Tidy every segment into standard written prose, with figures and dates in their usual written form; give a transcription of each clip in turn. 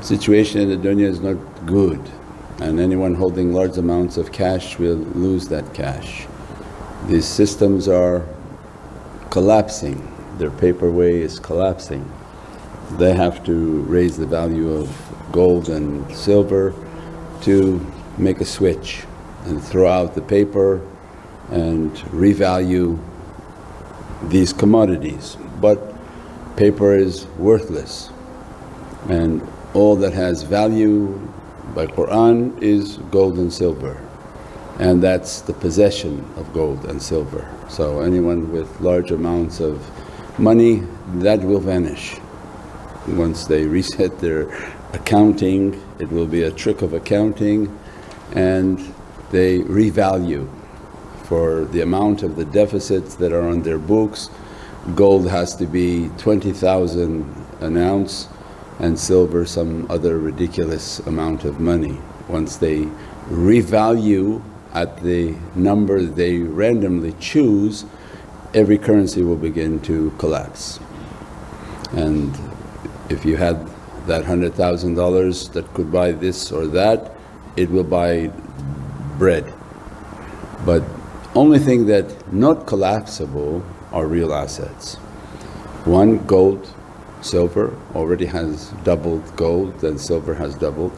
situation in the dunya is not good, and anyone holding large amounts of cash will lose that cash. These systems are collapsing, their paper way is collapsing. They have to raise the value of gold and silver to make a switch and throw out the paper and revalue these commodities. But paper is worthless, and all that has value by Qur'an is gold and silver, and that's the possession of gold and silver. So anyone with large amounts of money, that will vanish. Once they reset their accounting, it will be a trick of accounting, and they revalue for the amount of the deficits that are on their books. Gold has to be 20,000 an ounce and silver some other ridiculous amount of money. Once they revalue at the number they randomly choose, every currency will begin to collapse. And if you had that $100,000 that could buy this or that, it will buy bread. But only thing that not collapsible are real assets. One, gold, silver already has doubled, gold and silver has doubled.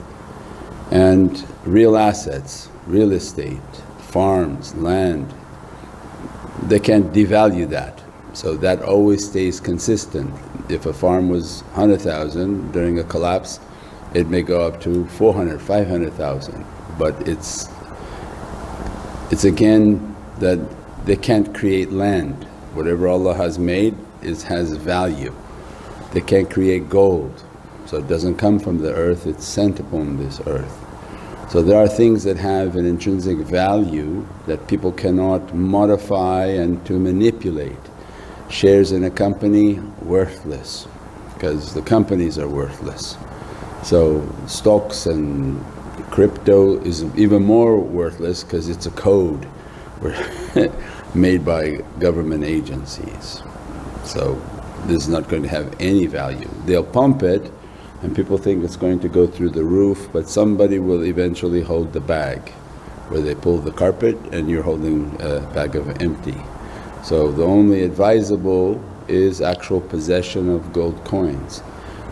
And real assets, real estate, farms, land, they can't devalue that. So that always stays consistent. If a farm was 100,000 during a collapse, it may go up to 400, 500,000. But it's again that they can't create land. Whatever Allah has made has value. They can't create gold, so it doesn't come from the earth, it's sent upon this earth. So there are things that have an intrinsic value that people cannot modify and to manipulate. Shares in a company, worthless, because the companies are worthless. So stocks and crypto is even more worthless because it's a code made by government agencies. So this is not going to have any value. They'll pump it and people think it's going to go through the roof, but somebody will eventually hold the bag, where they pull the carpet and you're holding a bag of empty. So the only advisable is actual possession of gold coins.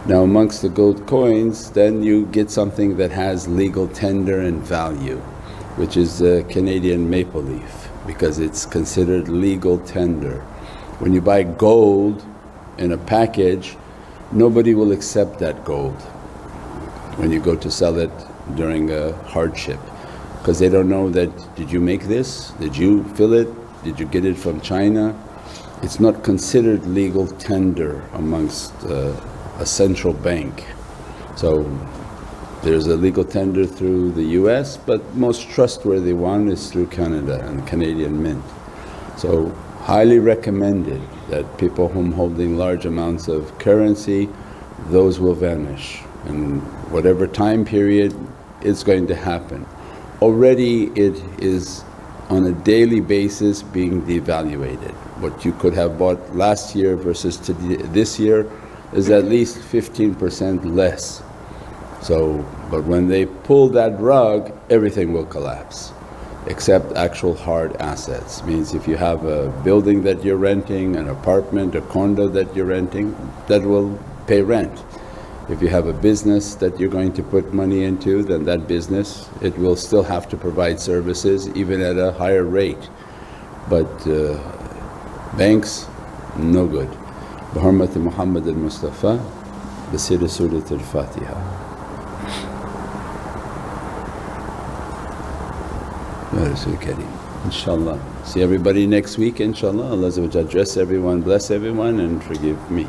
Now amongst the gold coins, then you get something that has legal tender and value, which is the Canadian maple leaf, because it's considered legal tender. When you buy gold in a package, nobody will accept that gold when you go to sell it during a hardship, because they don't know that, did you make this? Did you fill it? Did you get it from China? It's not considered legal tender amongst a central bank. So there's a legal tender through the US, but most trustworthy one is through Canada and Canadian Mint. So highly recommended that people whom holding large amounts of currency, those will vanish, and whatever time period it's going to happen. Already it is on a daily basis being devaluated. What you could have bought last year versus this year is at least 15% less. So, but when they pull that rug, everything will collapse except actual hard assets. Means if you have a building that you're renting, an apartment, a condo that you're renting, that will pay rent. If you have a business that you're going to put money into, then that business, it will still have to provide services even at a higher rate. But banks, no good. بحرمة محمد المصطفى بسر سورة الفاتحة. Ya Rasul Kareem. InshaAllah. See everybody next week inshaAllah. Allah dress everyone, bless everyone and forgive me.